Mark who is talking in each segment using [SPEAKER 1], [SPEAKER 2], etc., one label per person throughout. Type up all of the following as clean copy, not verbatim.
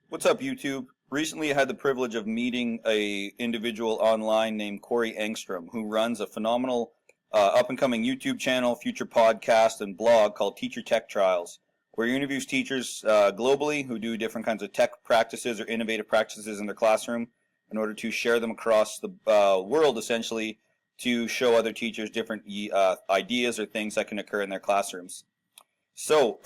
[SPEAKER 1] What's up, YouTube? Recently, I had the privilege of meeting a individual online named Corey Engstrom, who runs a phenomenal up-and-coming YouTube channel, future podcast, and blog called TechTrials, where he interviews teachers globally who do different kinds of tech practices or innovative practices in their classroom in order to share them across the world, essentially, to show other teachers different ideas or things that can occur in their classrooms. So,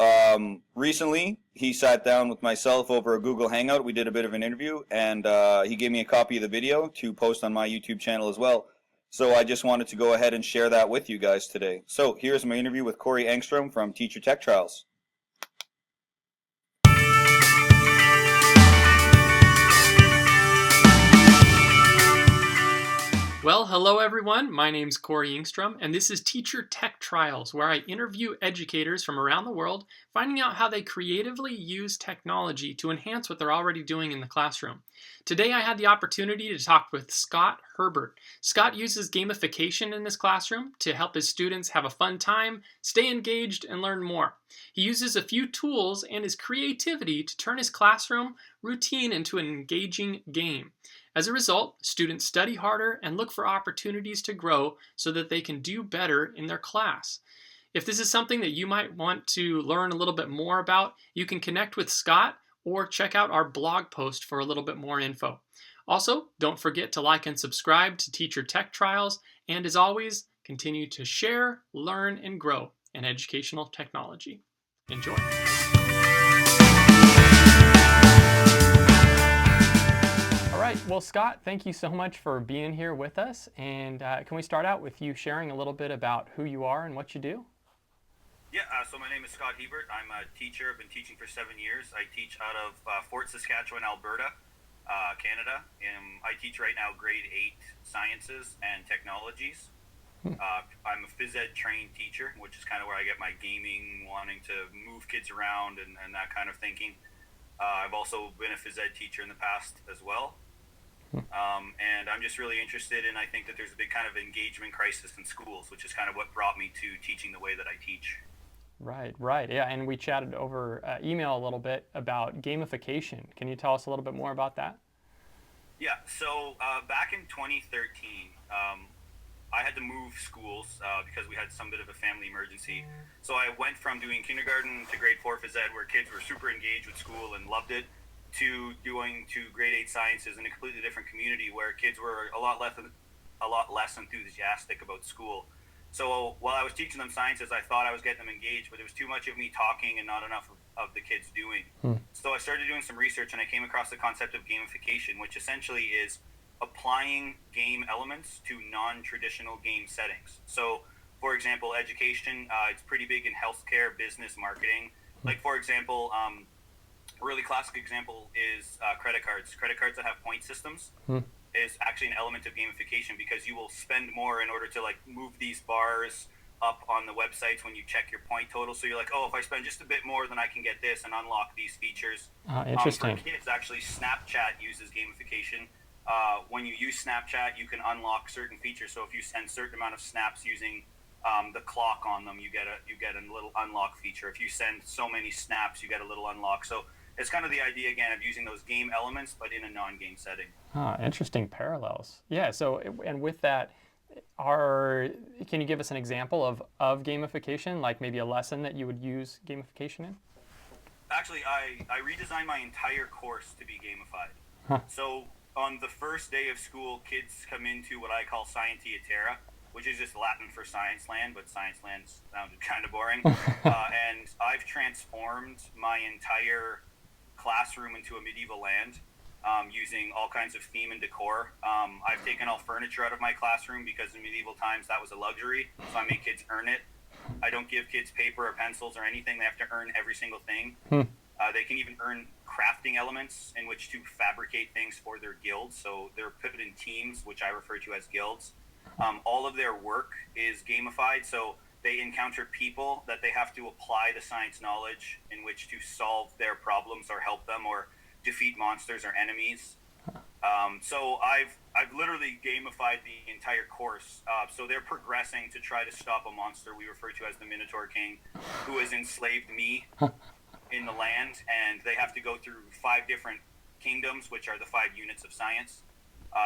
[SPEAKER 1] recently he sat down with myself over a Google Hangout. We did a bit of an interview, and he gave me a copy of the video to post on my YouTube channel as well. So I just wanted to go ahead and share that with you guys today. So here's my interview with Corey Engstrom from TechTrials.
[SPEAKER 2] Well, hello everyone. My name's Corey Engstrom, and this is Teacher Tech Trials, where I interview educators from around the world, finding out how they creatively use technology to enhance what they're already doing in the classroom. Today I had the opportunity to talk with Scott Herbert. Scott uses gamification in his classroom to help his students have a fun time, stay engaged, and learn more. He uses a few tools and his creativity to turn his classroom routine into an engaging game. As a result, students study harder and look for opportunities to grow so that they can do better in their class. If this is something that you might want to learn a little bit more about, you can connect with Scott or check out our blog post for a little bit more info. Also, don't forget to like and subscribe to Teacher Tech Trials, and as always, continue to share, learn, and grow in educational technology. Enjoy. Well, Scott, thank you so much for being here with us. And can we start out with you sharing a little bit about who you are and what you do?
[SPEAKER 1] Yeah, so my name is Scott Hebert. I'm a teacher. I've been teaching for 7 years. I teach out of Fort Saskatchewan, Alberta, Canada. I teach right now grade 8 sciences and technologies. I'm a phys ed trained teacher, which is kind of where I get my gaming, wanting to move kids around and that kind of thinking. I've also been a phys ed teacher in the past as well. And I'm just really interested in, I think that there's a big kind of engagement crisis in schools, which is kind of what brought me to teaching the way that I teach.
[SPEAKER 2] Right. Yeah, and we chatted over email a little bit about gamification. Can you tell us a little bit more about that?
[SPEAKER 1] Yeah, so back in 2013, I had to move schools because we had some bit of a family emergency. So I went from doing kindergarten to grade 4 phys ed, where kids were super engaged with school and loved it, to doing to grade 8 sciences in a completely different community where kids were a lot less enthusiastic about school. So while I was teaching them sciences, I thought I was getting them engaged, but it was too much of me talking and not enough of the kids doing. So I started doing some research, and I came across the concept of gamification, which essentially is applying game elements to non-traditional game settings. So, for example, education, it's pretty big in healthcare, business, marketing. Like, for example, a really classic example is credit cards. Credit cards that have point systems is actually an element of gamification, because you will spend more in order to move these bars up on the websites when you check your point total. So you're like, oh, if I spend just a bit more, then I can get this and unlock these features.
[SPEAKER 2] Interesting.
[SPEAKER 1] For kids, actually, Snapchat uses gamification. When you use Snapchat, you can unlock certain features. So if you send a certain amount of snaps using the clock on them, you get a little unlock feature. If you send so many snaps, you get a little unlock. So it's kind of the idea, again, of using those game elements, but in a non-game setting.
[SPEAKER 2] Interesting parallels. Yeah, so, and with that, can you give us an example of gamification, like maybe a lesson that you would use gamification in?
[SPEAKER 1] Actually, I redesigned my entire course to be gamified. So on the first day of school, kids come into what I call Scientia Terra, which is just Latin for Science Land, but Science Land sounded kind of boring. And I've transformed my entire classroom into a medieval land, using all kinds of theme and decor. I've taken all furniture out of my classroom because in medieval times that was a luxury, so I make kids earn it. I don't give kids paper or pencils or anything. They have to earn every single thing. They can even earn crafting elements in which to fabricate things for their guilds. So they're put in teams, which I refer to as guilds. All of their work is gamified, so they encounter people that they have to apply the science knowledge in which to solve their problems or help them or defeat monsters or enemies. So I've literally gamified the entire course. So they're progressing to try to stop a monster we refer to as the Minotaur King, who has enslaved me. in the land, and they have to go through 5 different kingdoms, which are the 5 units of science.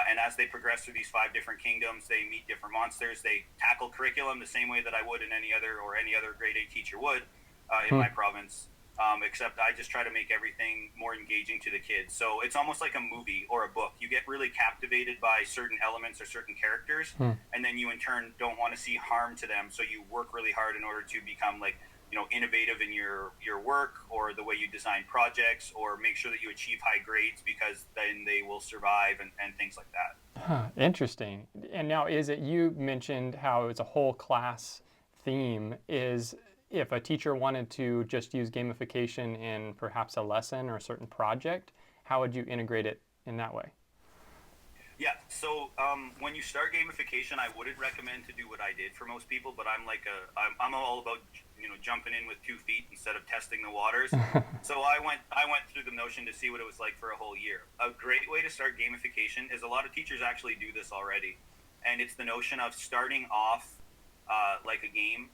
[SPEAKER 1] And as they progress through these 5 different kingdoms, they meet different monsters. They tackle curriculum the same way that I would in any other grade 8 teacher would in my province. Except I just try to make everything more engaging to the kids. So it's almost like a movie or a book. You get really captivated by certain elements or certain characters, and then you in turn don't want to see harm to them. So you work really hard in order to become innovative in your work or the way you design projects, or make sure that you achieve high grades, because then they will survive and things like that.
[SPEAKER 2] Huh, interesting. And now, you mentioned how it's a whole class theme. Is if a teacher wanted to just use gamification in perhaps a lesson or a certain project, how would you integrate it in that way?
[SPEAKER 1] Yeah. So when you start gamification, I wouldn't recommend to do what I did for most people, but I'm all about jumping in with 2 feet instead of testing the waters. So I went through the notion to see what it was like for a whole year. A great way to start gamification is, a lot of teachers actually do this already, and it's the notion of starting off like a game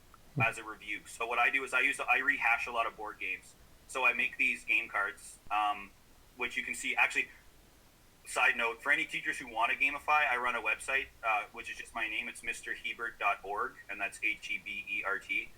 [SPEAKER 1] as a review. So what I do is I rehash a lot of board games. So I make these game cards, which you can see actually. Side note, for any teachers who want to gamify, I run a website, which is just my name. It's mrhebert.org, and that's Hebert.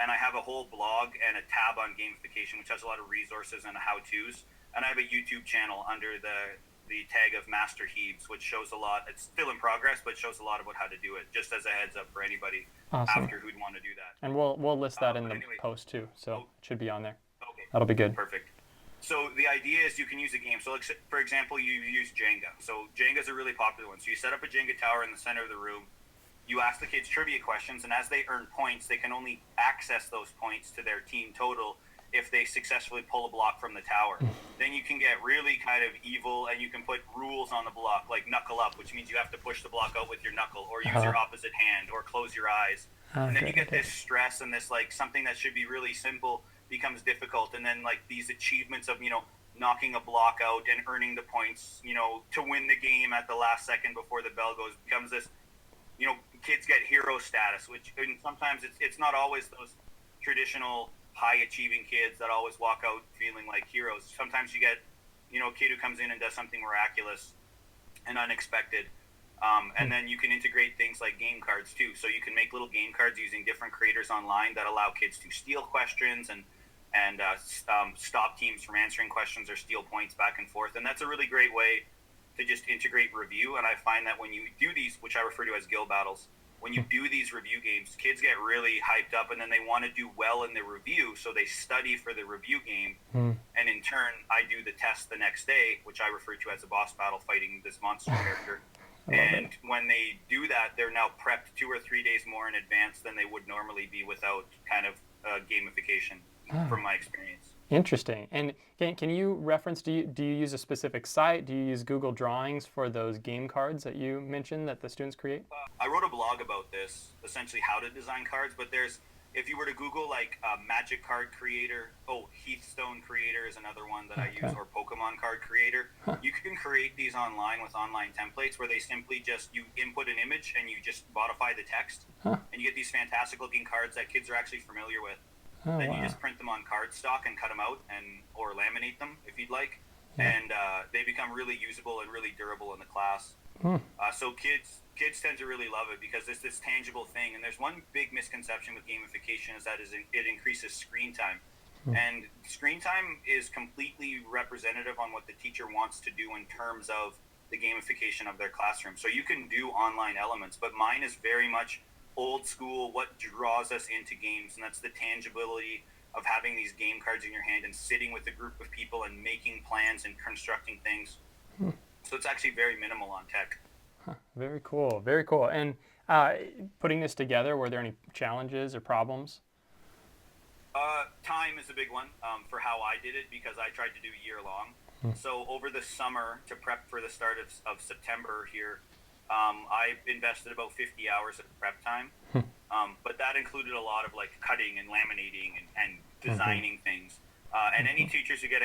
[SPEAKER 1] And I have a whole blog and a tab on gamification, which has a lot of resources and how-tos. And I have a YouTube channel under the tag of Master Hebes, which shows a lot. It's still in progress, but shows a lot about how to do it, just as a heads up for anybody after who'd want to do that.
[SPEAKER 2] And we'll list that in the post too, so it should be on there.
[SPEAKER 1] Okay.
[SPEAKER 2] That'll be good.
[SPEAKER 1] Perfect. So the idea is you can use a game. So for example, you use Jenga. So Jenga is a really popular one. So you set up a Jenga tower in the center of the room. You ask the kids trivia questions, and as they earn points, they can only access those points to their team total if they successfully pull a block from the tower. Then you can get really kind of evil, and you can put rules on the block, like knuckle up, which means you have to push the block out with your knuckle, or use your opposite hand, or close your eyes. And then you get this stress, and this something that should be really simple becomes difficult, and then these achievements of knocking a block out and earning the points to win the game at the last second before the bell goes, becomes this kids get hero status, which, and sometimes it's not always those traditional high achieving kids that always walk out feeling like heroes. Sometimes you get a kid who comes in and does something miraculous and unexpected. And then you can integrate things like game cards too. So you can make little game cards using different creators online that allow kids to steal questions and stop teams from answering questions or steal points back and forth. And that's a really great way to just integrate review. And I find that when you do these, which I refer to as guild battles, when you do these review games, kids get really hyped up, and then they want to do well in the review, so they study for the review game. And in turn, I do the test the next day, which I refer to as a boss battle, fighting this monster character. And when they do that, they're now prepped 2 or 3 days more in advance than they would normally be without kind of gamification, from my experience.
[SPEAKER 2] Interesting. And can you reference, do you use a specific site? Do you use Google Drawings for those game cards that you mentioned that the students create?
[SPEAKER 1] I wrote a blog about this, essentially how to design cards, but if you were to Google Magic Card Creator, Heathstone Creator is another one that I use, or Pokemon Card Creator. You can create these online with online templates where they simply you input an image and you just modify the text, and you get these fantastic looking cards that kids are actually familiar with. Then you just print them on cardstock and cut them out, or laminate them if you'd like, and they become really usable and really durable in the class. So kids tend to really love it because it's this tangible thing. And there's one big misconception with gamification, is that it increases screen time. And screen time is completely representative on what the teacher wants to do in terms of the gamification of their classroom. So you can do online elements, but mine is very much old school, what draws us into games, and that's the tangibility of having these game cards in your hand and sitting with a group of people and making plans and constructing things. So it's actually very minimal on tech.
[SPEAKER 2] Very cool, very cool. And putting this together, were there any challenges or problems?
[SPEAKER 1] Time is a big one for how I did it, because I tried to do year long. So over the summer, to prep for the start of September here, I invested about 50 hours of prep time, but that included a lot of cutting and laminating and designing things. And any teachers who get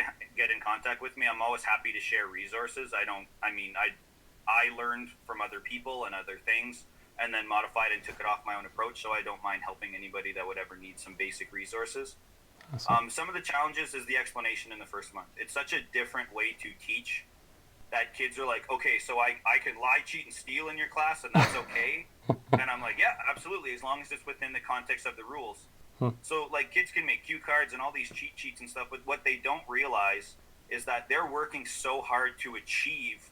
[SPEAKER 1] in contact with me, I'm always happy to share resources. I learned from other people and other things, and then modified and took it off my own approach. So I don't mind helping anybody that would ever need some basic resources.
[SPEAKER 2] Awesome.
[SPEAKER 1] Some of the challenges is the explanation in the first month. It's such a different way to teach that kids are like, okay, so I can lie, cheat, and steal in your class, and that's okay. And I'm like, yeah, absolutely, as long as it's within the context of the rules. So like kids can make cue cards and all these cheat sheets and stuff, but what they don't realize is that they're working so hard to achieve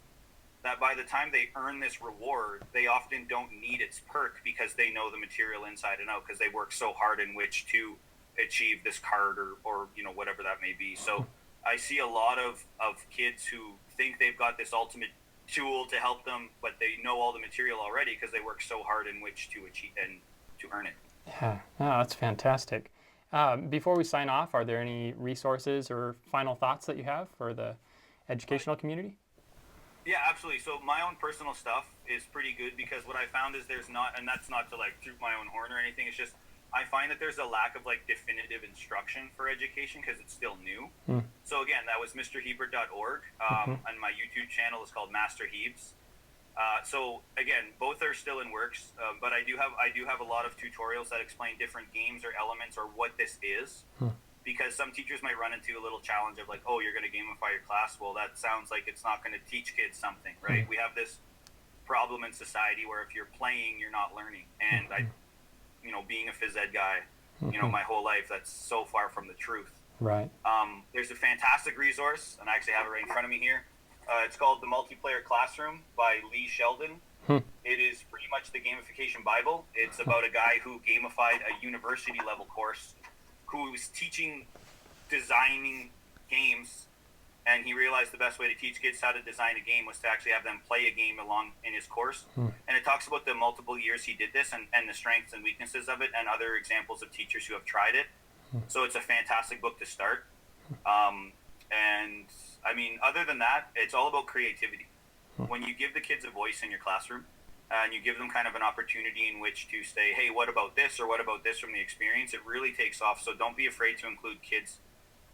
[SPEAKER 1] that by the time they earn this reward, they often don't need its perk because they know the material inside and out because they work so hard in which to achieve this card or whatever that may be. So I see a lot of kids who think they've got this ultimate tool to help them, but they know all the material already because they work so hard in which to achieve and to earn it.
[SPEAKER 2] Yeah, oh, that's fantastic. Before we sign off, are there any resources or final thoughts that you have for the educational community?
[SPEAKER 1] Yeah, absolutely. So my own personal stuff is pretty good because what I found is there's not, and that's not to like toot my own horn or anything. It's just I find that there's a lack of like definitive instruction for education because it's still new. So again, that was mrhebert.org, and my YouTube channel is called Master Hebes. So again, both are still in works, but I do have a lot of tutorials that explain different games or elements or what this is. Because some teachers might run into a little challenge of like, oh, you're going to gamify your class. Well, that sounds like it's not going to teach kids something, right? We have this problem in society where if you're playing, you're not learning. And being a phys ed guy, my whole life, that's so far from the truth.
[SPEAKER 2] Right.
[SPEAKER 1] There's a fantastic resource, and I actually have it right in front of me here. It's called The Multiplayer Classroom by Lee Sheldon. It is pretty much the gamification Bible. It's about a guy who gamified a university level course who was teaching designing games, and he realized the best way to teach kids how to design a game was to actually have them play a game along in his course. And it talks about the multiple years he did this and the strengths and weaknesses of it and other examples of teachers who have tried it. So it's a fantastic book to start. And I mean, other than that, it's all about creativity. When you give the kids a voice in your classroom, and you give them kind of an opportunity in which to say, hey, what about this or what about this from the experience, it really takes off. So don't be afraid to include kids.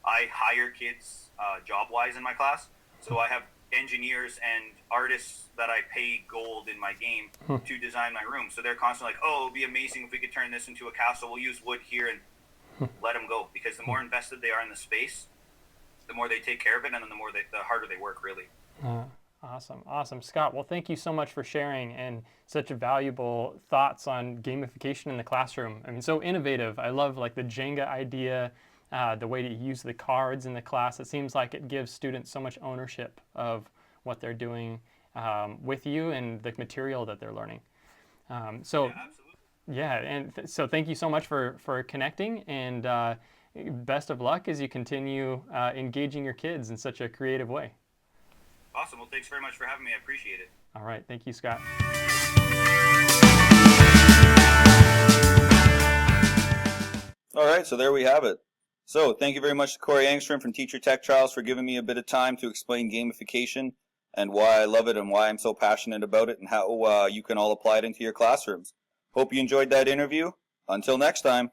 [SPEAKER 1] I hire kids job-wise in my class. So I have engineers and artists that I pay gold in my game to design my room. So they're constantly like, oh, it would be amazing if we could turn this into a castle. We'll use wood here and let them go. Because the more invested they are in the space, the more they take care of it and then the harder they work, really.
[SPEAKER 2] Awesome. Scott, well, thank you so much for sharing and such valuable thoughts on gamification in the classroom. I mean, so innovative. I love like the Jenga idea, the way to use the cards in the class. It seems like it gives students so much ownership of what they're doing with you and the material that they're learning.
[SPEAKER 1] Yeah, absolutely.
[SPEAKER 2] Yeah, and so thank you so much for connecting, and best of luck as you continue engaging your kids in such a creative way.
[SPEAKER 1] Awesome. Well, thanks very much for having me. I appreciate it.
[SPEAKER 2] All right. Thank you, Scott.
[SPEAKER 3] All right, so there we have it. So thank you very much to Corey Angstrom from Teacher TechTrials for giving me a bit of time to explain gamification and why I love it and why I'm so passionate about it and how you can all apply it into your classrooms. Hope you enjoyed that interview. Until next time.